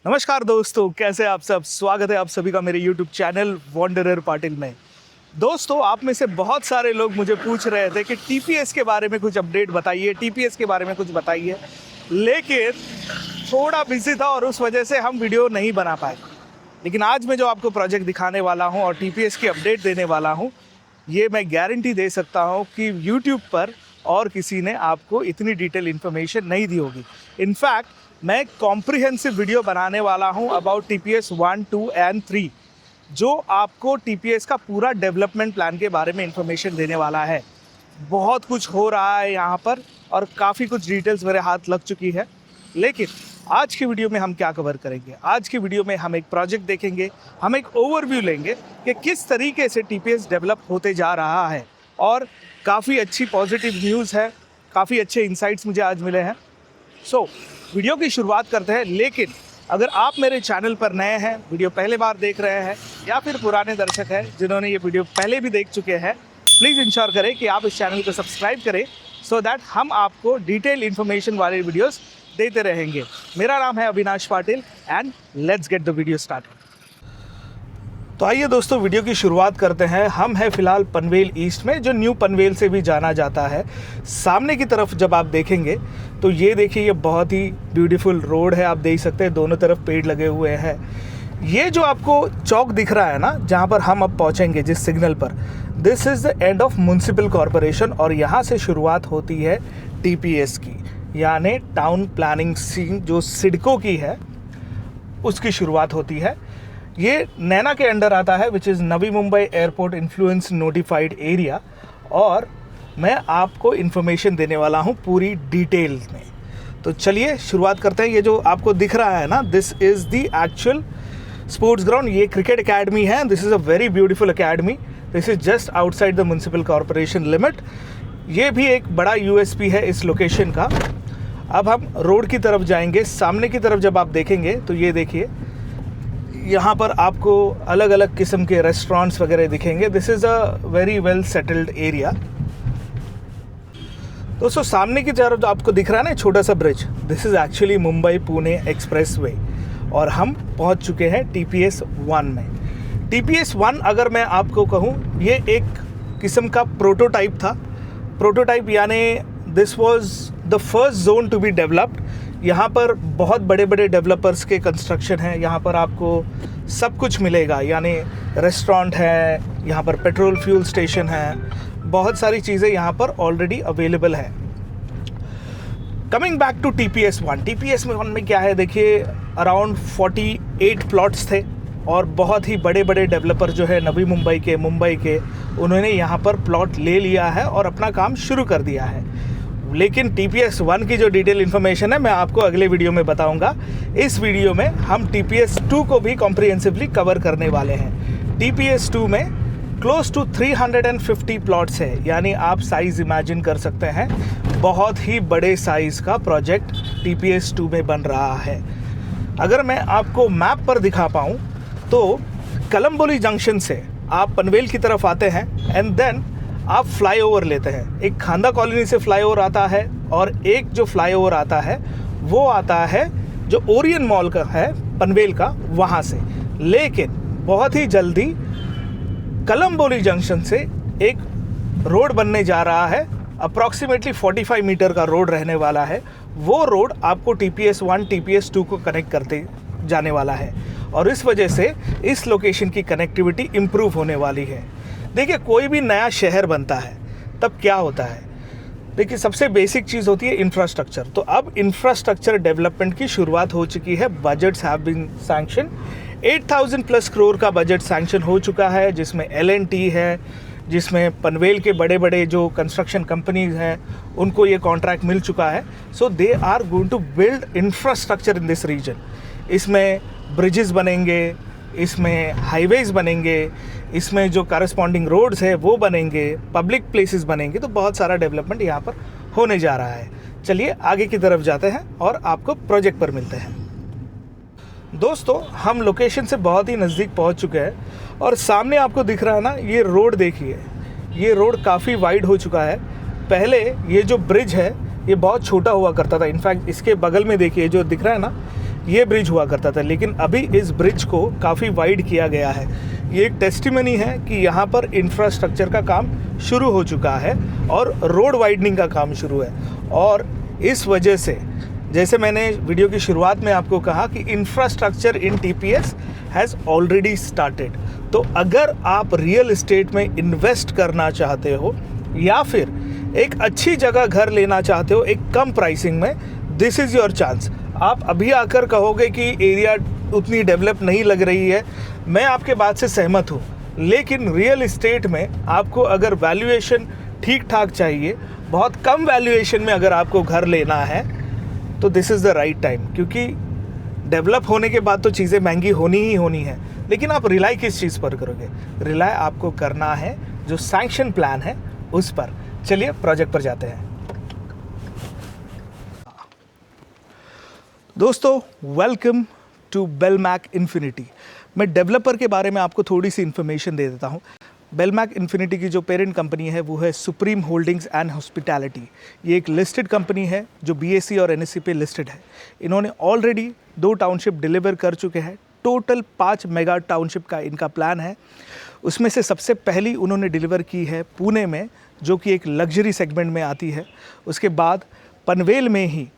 नमस्कार दोस्तों, कैसे आप सब। स्वागत है आप सभी का मेरे YouTube चैनल वॉन्डरर पाटिल में। दोस्तों, आप में से बहुत सारे लोग मुझे पूछ रहे थे कि टीपीएस के बारे में कुछ अपडेट बताइए, टीपीएस के बारे में कुछ बताइए, लेकिन थोड़ा बिजी था और उस वजह से हम वीडियो नहीं बना पाए। लेकिन आज मैं जो आपको प्रोजेक्ट दिखाने वाला हूँ और टीपीएस की अपडेट देने वाला हूँ, ये मैं गारंटी दे सकता हूँ कि YouTube पर और किसी ने आपको इतनी डिटेल इन्फॉर्मेशन नहीं दी होगी। इनफैक्ट मैं कॉम्प्रिहेंसिव वीडियो बनाने वाला हूँ अबाउट टीपीएस 1, 2 एंड 3, जो आपको टीपीएस का पूरा डेवलपमेंट प्लान के बारे में इन्फॉर्मेशन देने वाला है। बहुत कुछ हो रहा है यहाँ पर और काफ़ी कुछ डिटेल्स मेरे हाथ लग चुकी है। लेकिन आज की वीडियो में हम क्या कवर करेंगे? आज की वीडियो में हम एक प्रोजेक्ट देखेंगे, हम एक ओवरव्यू लेंगे कि किस तरीके से टीपीएस डेवलप होते जा रहा है, और काफ़ी अच्छी पॉजिटिव न्यूज़ है, काफ़ी अच्छे इंसाइट्स मुझे आज मिले हैं। सो वीडियो की शुरुआत करते हैं। लेकिन अगर आप मेरे चैनल पर नए हैं, वीडियो पहले बार देख रहे हैं, या फिर पुराने दर्शक हैं जिन्होंने ये वीडियो पहले भी देख चुके हैं, प्लीज़ इंश्योर करें कि आप इस चैनल को सब्सक्राइब करें, सो दैट हम आपको डिटेल इन्फॉर्मेशन वाले वीडियोस देते रहेंगे। मेरा नाम है Avinash Patil and let's get the video start. तो आइए दोस्तों, वीडियो की शुरुआत करते हैं। हम हैं फ़िलहाल पनवेल ईस्ट में, जो न्यू पनवेल से भी जाना जाता है। सामने की तरफ जब आप देखेंगे तो ये देखिए, ये बहुत ही ब्यूटीफुल रोड है। आप देख सकते हैं दोनों तरफ पेड़ लगे हुए हैं। ये जो आपको चौक दिख रहा है ना, जहाँ पर हम अब पहुँचेंगे जिस सिग्नल पर, this is the end of municipal corporation, और यहाँ से शुरुआत होती है टीपीएस की, यानी टाउन प्लानिंग सीन जो सिडको की है, उसकी शुरुआत होती है। ये नैना के अंडर आता है, which is Navi Mumbai airport influence notified area, और मैं आपको इन्फॉर्मेशन देने वाला हूँ पूरी डिटेल में। तो चलिए शुरुआत करते हैं। ये जो आपको दिख रहा है ना, this is the actual sports ground. ये क्रिकेट अकेडमी है। This is a very beautiful academy. This is just outside the municipal corporation limit. ये भी एक बड़ा यूएसपी है इस लोकेशन का। अब हम रोड की तरफ जाएंगे। सामने की तरफ जब आप देखेंगे तो ये देखिए, यहाँ पर आपको अलग अलग किस्म के रेस्टोरेंट्स वगैरह दिखेंगे। This is a very well settled area. दोस्तों, सामने की तरफ आपको दिख रहा है ना छोटा सा bridge, this is actually Mumbai Pune expressway, और हम पहुँच चुके हैं टीपीएस 1 में। टीपीएस 1 अगर मैं आपको कहूँ, ये एक किस्म का प्रोटोटाइप था। प्रोटोटाइप यानी this was the first zone to be developed. यहाँ पर बहुत बड़े बड़े डेवलपर्स के कंस्ट्रक्शन हैं। यहाँ पर आपको सब कुछ मिलेगा, यानी रेस्टोरेंट है, यहाँ पर पेट्रोल फ्यूल स्टेशन है, बहुत सारी चीज़ें यहाँ पर ऑलरेडी अवेलेबल है। Coming back to TPS 1, TPS 1 में क्या है देखिए, अराउंड 48 प्लॉट्स थे, और बहुत ही बड़े बड़े डेवलपर जो है नवी मुंबई के, मुंबई के, उन्होंने यहाँ पर प्लॉट ले लिया है और अपना काम शुरू कर दिया है। लेकिन टीपीएस 1 की जो डिटेल इन्फॉर्मेशन है मैं आपको अगले वीडियो में बताऊंगा। इस वीडियो में हम टीपीएस 2 को भी कॉम्प्रिहेंसिवली कवर करने वाले हैं। टीपीएस 2 में क्लोज टू 350 प्लॉट्स है, यानी आप साइज़ इमेजिन कर सकते हैं, बहुत ही बड़े साइज़ का प्रोजेक्ट टीपीएस 2 में बन रहा है। अगर मैं आपको मैप पर दिखा पाऊँ तो कलम्बोली जंक्शन से आप पनवेल की तरफ आते हैं, एंड देन आप फ्लाईओवर लेते हैं। एक खांदा कॉलोनी से फ्लाईओवर आता है, और एक जो फ्लाईओवर आता है वो आता है जो ओरियन मॉल का है पनवेल का, वहाँ से। लेकिन बहुत ही जल्दी कलम्बोली जंक्शन से एक रोड बनने जा रहा है, अप्रॉक्सीमेटली 45 मीटर का रोड रहने वाला है। वो रोड आपको टीपीएस 1 टीपीएस 2 को कनेक्ट करते जाने वाला है, और इस वजह से इस लोकेशन की कनेक्टिविटी इम्प्रूव होने वाली है। देखिए, कोई भी नया शहर बनता है तब क्या होता है, देखिए सबसे बेसिक चीज़ होती है इंफ्रास्ट्रक्चर। तो अब इंफ्रास्ट्रक्चर डेवलपमेंट की शुरुआत हो चुकी है। Budgets have been sanction. 8000 plus crore का बजट सैंक्शन हो चुका है, जिसमें L&T है, जिसमें पनवेल के बड़े बड़े जो कंस्ट्रक्शन कंपनीज हैं उनको ये कॉन्ट्रैक्ट मिल चुका है। So they are going to build infrastructure in this region. इसमें ब्रिजेस बनेंगे, इसमें हाईवेज़ बनेंगे, इसमें जो करस्पॉन्डिंग रोड्स है वो बनेंगे, पब्लिक प्लेसेस बनेंगे। तो बहुत सारा डेवलपमेंट यहाँ पर होने जा रहा है। चलिए आगे की तरफ जाते हैं और आपको प्रोजेक्ट पर मिलते हैं। दोस्तों, हम लोकेशन से बहुत ही नज़दीक पहुँच चुके हैं, और सामने आपको दिख रहा है ना, ये रोड देखिए, ये रोड काफ़ी वाइड हो चुका है। पहले ये जो ब्रिज है ये बहुत छोटा हुआ करता था। इनफैक्ट इसके बगल में देखिए जो दिख रहा है ना, ये ब्रिज हुआ करता था, लेकिन अभी इस ब्रिज को काफ़ी वाइड किया गया है। ये एक टेस्टिमनी है कि यहाँ पर इंफ्रास्ट्रक्चर का काम शुरू हो चुका है और रोड वाइडनिंग का काम शुरू है। और इस वजह से, जैसे मैंने वीडियो की शुरुआत में आपको कहा कि infrastructure in TPS has already started. तो अगर आप रियल एस्टेट में इन्वेस्ट करना चाहते हो या फिर एक अच्छी जगह घर लेना चाहते हो एक कम प्राइसिंग में, दिस इज़ योर चांस। आप अभी आकर कहोगे कि एरिया उतनी डेवलप नहीं लग रही है, मैं आपके बात से सहमत हूँ, लेकिन रियल एस्टेट में आपको अगर वैल्यूएशन ठीक ठाक चाहिए, बहुत कम वैल्यूएशन में अगर आपको घर लेना है, तो this is the right time. क्योंकि डेवलप होने के बाद तो चीज़ें महंगी होनी ही होनी है, लेकिन आप रिलाई किस चीज़ पर करोगे? रिलाई आपको करना है जो सैंक्शन प्लान है उस पर। चलिए प्रोजेक्ट पर जाते हैं। दोस्तों, वेलकम टू बेलमैक इन्फिनिटी। मैं डेवलपर के बारे में आपको थोड़ी सी इन्फॉर्मेशन दे देता हूँ। बेलमैक इन्फिनिटी की जो पेरेंट कंपनी है वो है सुप्रीम होल्डिंग्स एंड हॉस्पिटैलिटी। ये एक लिस्टेड कंपनी है जो BSE और NSE पे लिस्टेड है। इन्होंने ऑलरेडी 2 टाउनशिप डिलीवर कर चुके हैं। टोटल 5 मेगा टाउनशिप का इनका प्लान है। उसमें से सबसे पहली उन्होंने डिलीवर की है पुणे में, जो कि एक लग्जरी सेगमेंट में आती है। उसके बाद पनवेल में ही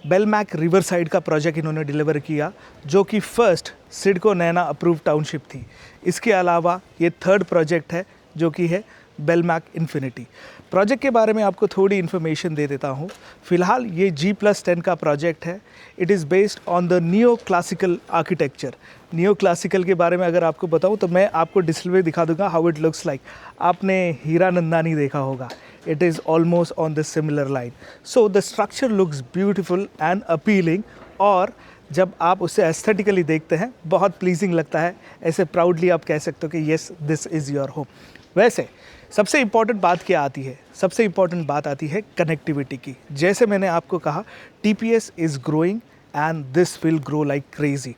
बेलमैक रिवर साइड का प्रोजेक्ट इन्होंने डिलीवर किया, जो कि फर्स्ट सिडको नैना अप्रूव्ड टाउनशिप थी। इसके अलावा ये 3rd प्रोजेक्ट है जो कि है बेलमैक इन्फिनिटी। प्रोजेक्ट के बारे में आपको थोड़ी इन्फॉर्मेशन दे देता हूँ। फ़िलहाल ये G+10 का प्रोजेक्ट है। It is based on the neo classical architecture. Neo classical के बारे में अगर आपको बताऊँ तो मैं आपको डिस्प्ले दिखा दूँगा हाउ इट लुक्स लाइक। आपने हीरानंदानी देखा होगा, it is almost on the similar line. So the structure looks beautiful and appealing, और जब आप उसे एस्थेटिकली देखते हैं बहुत प्लीजिंग लगता है। ऐसे प्राउडली आप कह सकते हो कि yes, this is your home. वैसे सबसे इम्पॉर्टेंट बात क्या आती है? सबसे इम्पॉर्टेंट बात आती है कनेक्टिविटी की। जैसे मैंने आपको कहा, TPS is growing and this will grow like crazy.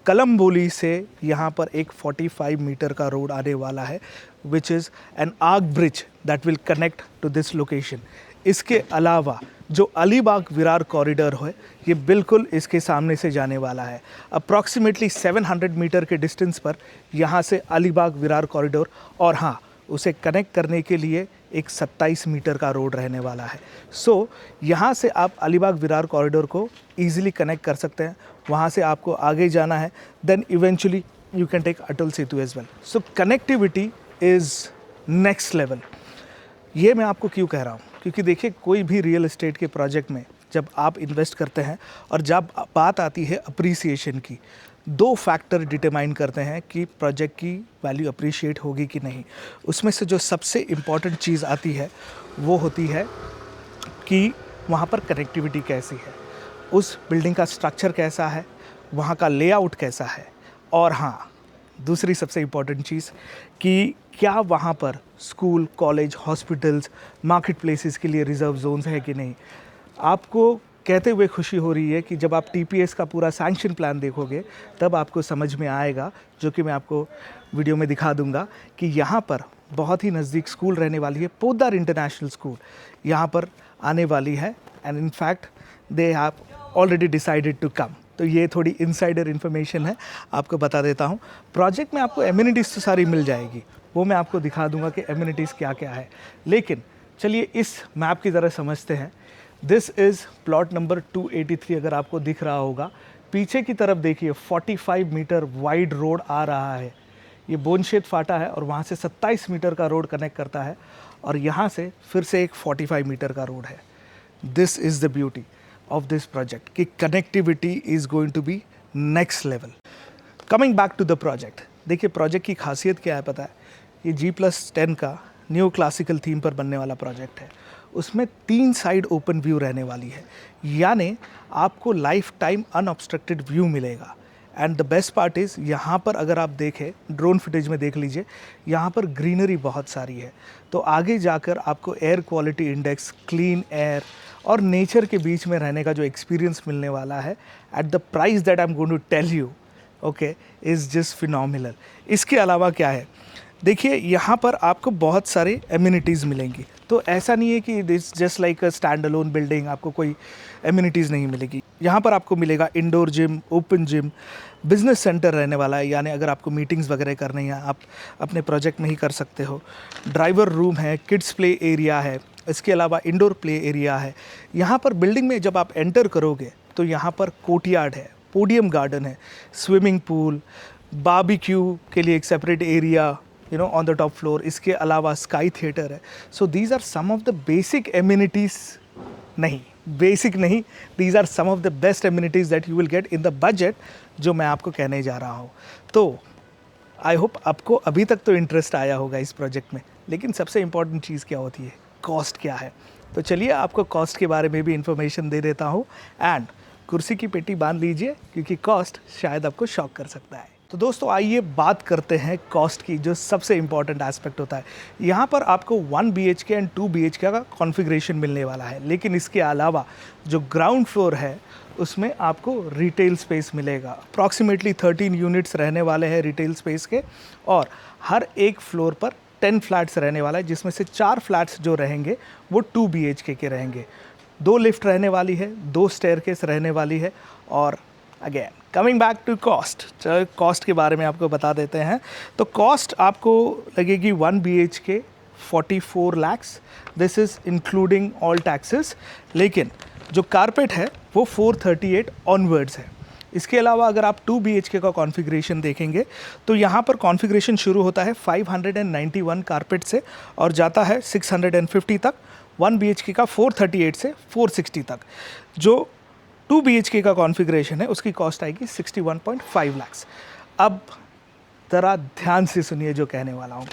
Kalamboli से यहाँ पर एक 45 मीटर का रोड आने वाला है, which is an arch bridge that will connect to this location. इसके अलावा जो अलीबाग विरार कॉरिडोर है, ये बिल्कुल इसके सामने से जाने वाला है। अप्रॉक्सीमेटली 700 मीटर के डिस्टेंस पर यहाँ से अलीबाग विरार कॉरिडोर, और हाँ, उसे कनेक्ट करने के लिए एक 27 मीटर का रोड रहने वाला है। सो यहाँ से आप अलीबाग विरार कॉरिडोर को ईजिली कनेक्ट कर सकते हैं। वहाँ से आपको आगे जाना है, then eventually you can take Atal Setu as well. So connectivity is next level. ये मैं आपको क्यों कह रहा हूँ? क्योंकि देखिए, कोई भी रियल एस्टेट के प्रोजेक्ट में जब आप इन्वेस्ट करते हैं और जब बात आती है अप्रिसिएशन की, 2 फैक्टर डिटरमाइन करते हैं कि प्रोजेक्ट की वैल्यू अप्रिशिएट होगी कि नहीं। उसमें से जो सबसे इम्पॉर्टेंट चीज़ आती है वो होती है कि वहाँ पर कनेक्टिविटी कैसी है, उस बिल्डिंग का स्ट्रक्चर कैसा है, वहाँ का लेआउट कैसा है, और हाँ, दूसरी सबसे इम्पॉर्टेंट चीज़ कि क्या वहाँ पर school, college, hospitals, market places के लिए रिजर्व जोन्स है कि नहीं। आपको कहते हुए खुशी हो रही है कि जब आप TPS का पूरा सैंक्शन प्लान देखोगे तब आपको समझ में आएगा, जो कि मैं आपको वीडियो में दिखा दूंगा, कि यहाँ पर बहुत ही नज़दीक स्कूल रहने वाली है। पोद्दार इंटरनेशनल स्कूल यहाँ पर आने वाली है, and in fact they have already decided to come. तो ये थोड़ी इनसाइडर इन्फॉर्मेशन है, आपको बता देता हूँ। प्रोजेक्ट में आपको एमिनिटीज़ तो सारी मिल जाएगी, वो मैं आपको दिखा दूंगा कि एमिनिटीज़ क्या क्या है। लेकिन चलिए इस मैप की तरह समझते हैं। This is plot number 283। अगर आपको दिख रहा होगा, पीछे की तरफ देखिए 45 मीटर वाइड रोड आ रहा है। ये बोनशेत फाटा है और वहाँ से 27 मीटर का रोड कनेक्ट करता है, और यहाँ से फिर से एक 45 मीटर का रोड है। This is the beauty of this project कि connectivity is going to be next level. Coming back to the project, देखिए प्रोजेक्ट की खासियत क्या है पता है? ये G+10 का न्यू क्लासिकल थीम पर बनने वाला प्रोजेक्ट है। उसमें 3 साइड ओपन व्यू रहने वाली है, यानी आपको लाइफ टाइम अनऑब्स्ट्रक्टेड व्यू मिलेगा। And the best part is, यहाँ पर अगर आप देखें, ड्रोन फुटेज में देख लीजिए, यहाँ पर ग्रीनरी बहुत सारी है। तो आगे जाकर आपको air quality index, clean air और नेचर के बीच में रहने का जो एक्सपीरियंस मिलने वाला है, at the price that I am going to tell you, okay, is just phenomenal. इसके अलावा क्या है, देखिए यहाँ पर आपको बहुत सारे एमिनिटीज़ मिलेंगी। तो ऐसा नहीं है कि this just like a stand alone building, आपको कोई एम्यूनिटीज़ नहीं मिलेगी। यहाँ पर आपको मिलेगा indoor gym, open gym, business centre रहने वाला है, यानी अगर आपको मीटिंग्स वगैरह करनी है आप अपने प्रोजेक्ट में ही कर सकते हो। ड्राइवर रूम है, किड्स प्ले एरिया है, इसके अलावा इंडोर प्ले एरिया है। यहाँ पर बिल्डिंग में जब आप एंटर करोगे तो यहाँ पर कोर्टयार्ड है, पोडियम गार्डन है, स्विमिंग पूल, बारबेक्यू के लिए एक separate area on the top floor. इसके अलावा स्काई थिएटर है। So these are some of the basic amenities, नहीं बेसिक नहीं, these are some of the best amenities that you will get in the budget जो मैं आपको कहने जा रहा हूँ। तो आई होप आपको अभी तक तो इंटरेस्ट आया होगा इस प्रोजेक्ट में, लेकिन सबसे इम्पॉर्टेंट चीज़ क्या होती है, कॉस्ट क्या है। तो चलिए आपको कॉस्ट के बारे में भी इन्फॉर्मेशन दे देता हूँ, एंड कुर्सी की पेटी बांध लीजिए क्योंकि कॉस्ट शायद आपको शॉक कर सकता है। तो दोस्तों आइए बात करते हैं कॉस्ट की, जो सबसे इम्पॉर्टेंट एस्पेक्ट होता है। यहाँ पर आपको 1 BHK एंड 2 BHK का कॉन्फ़िगरेशन मिलने वाला है, लेकिन इसके अलावा जो ग्राउंड फ्लोर है उसमें आपको रिटेल स्पेस मिलेगा। अप्रॉक्सीमेटली 13 यूनिट्स रहने वाले हैं रिटेल स्पेस के, और हर एक फ्लोर पर 10 फ्लैट्स रहने वाला है, जिसमें से 4 फ्लैट्स जो रहेंगे वो 2 BHK के रहेंगे। 2 लिफ्ट रहने वाली है, 2 स्टेयरकेस रहने वाली है। और again coming back to cost, चलो कॉस्ट के बारे में आपको बता देते हैं। तो कॉस्ट आपको लगेगी 1 BHK 44 lakhs, this is including all taxes, लेकिन जो कारपेट है वो 438 ऑनवर्ड्स है। इसके अलावा अगर आप 2 BHK का कॉन्फ़िगरेशन देखेंगे तो यहाँ पर कॉन्फ़िगरेशन शुरू होता है 591 कारपेट से और जाता है 650 तक। 1 BHK का 438 से 460 तक। जो 2 BHK का कॉन्फ़िगरेशन है उसकी कॉस्ट आएगी 61.5 lakhs। अब ज़रा ध्यान से सुनिए जो कहने वाला हूँ।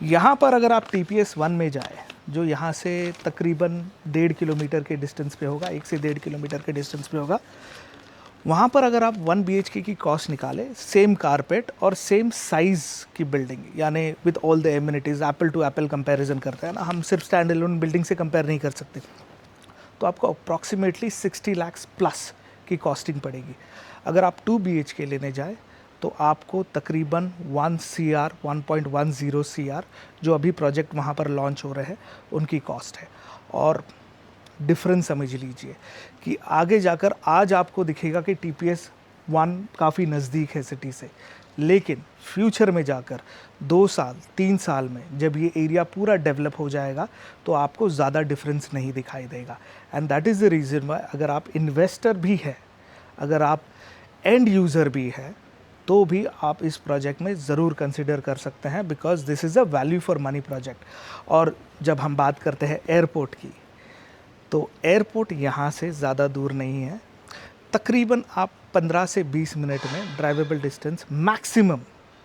यहाँ पर अगर आप TPS 1 में जाए, जो यहाँ से तकरीबन 1.5 किलोमीटर के डिस्टेंस पे होगा, 1 से 1.5 किलोमीटर के डिस्टेंस पे होगा, वहाँ पर अगर आप 1 BHK की कॉस्ट निकालें, सेम कारपेट और सेम साइज़ की बिल्डिंग, यानी with all the amenities, apple to apple comparison करते हैं ना हम, सिर्फ स्टैंड एलोन बिल्डिंग से कंपेयर नहीं कर सकते, तो आपको अप्रॉक्सीमेटली 60 lakhs प्लस की कॉस्टिंग पड़ेगी। अगर आप 2 BHK लेने जाए तो आपको तकरीबन 1 CR 1.10 CR जो अभी प्रोजेक्ट वहाँ पर लॉन्च हो रहे हैं उनकी कॉस्ट है। और डिफरेंस समझ लीजिए कि आगे जाकर आज आपको दिखेगा कि TPS 1 काफ़ी नज़दीक है सिटी से, लेकिन फ्यूचर में जाकर 2 साल 3 साल में जब ये एरिया पूरा डेवलप हो जाएगा तो आपको ज़्यादा डिफरेंस नहीं दिखाई देगा। And that is the reason why अगर आप इन्वेस्टर भी है, अगर आप एंड यूज़र भी है, तो भी आप इस प्रोजेक्ट में ज़रूर कंसिडर कर सकते हैं, because this is a value for money project. और जब हम बात करते हैं एयरपोर्ट की, तो एयरपोर्ट यहाँ से ज़्यादा दूर नहीं है, तकरीबन आप 15 से 20 मिनट में ड्राइवेबल डिस्टेंस मैक्सिमम,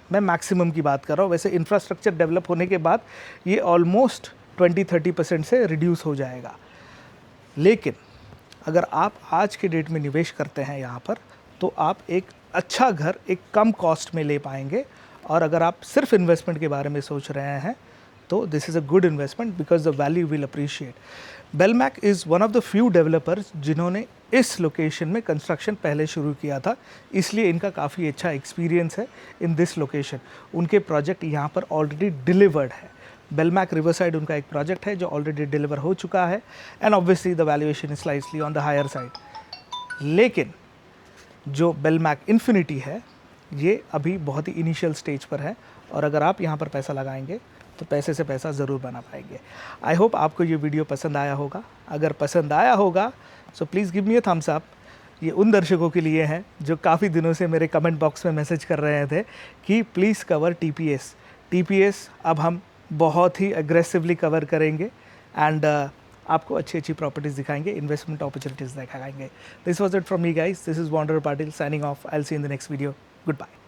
मैं मैक्सिमम की बात कर रहा हूँ, वैसे इंफ्रास्ट्रक्चर डेवलप होने के बाद ये ऑलमोस्ट 20-30% से रिड्यूस हो जाएगा। लेकिन अगर आप आज के डेट में निवेश करते हैं यहाँ पर, तो आप एक अच्छा घर एक कम कॉस्ट में ले पाएंगे। और अगर आप सिर्फ इन्वेस्टमेंट के बारे में सोच रहे हैं तो this is a good investment because the value will appreciate. Belmac is one of the few developers जिन्होंने इस लोकेशन में कंस्ट्रक्शन पहले शुरू किया था, इसलिए इनका काफ़ी अच्छा एक्सपीरियंस है इन दिस लोकेशन। उनके प्रोजेक्ट यहाँ पर ऑलरेडी डिलीवर्ड है। बेलमैक रिवरसाइड उनका एक प्रोजेक्ट है जो ऑलरेडी डिलीवर हो चुका है, and obviously the valuation is slightly on the higher side. लेकिन जो बेलमैक इन्फिनिटी है ये अभी बहुत ही इनिशियल स्टेज पर है, और अगर आप यहाँ पर पैसा लगाएंगे तो पैसे से पैसा ज़रूर बना पाएंगे। आई होप आपको ये वीडियो पसंद आया होगा। अगर पसंद आया होगा so please give me a thumbs up. ये उन दर्शकों के लिए है जो काफ़ी दिनों से मेरे कमेंट बॉक्स में मैसेज कर रहे थे कि प्लीज़ कवर TPS अब हम बहुत ही एग्रेसिवली कवर करेंगे, एंड आपको अच्छी अच्छी प्रॉपर्टीज़ दिखाएंगे, इन्वेस्टमेंट अपॉर्चुनिटीज़ दिखाएंगे। This was it from me guys, this is वॉन्डर Patil signing off. I will see in the next video. Good bye.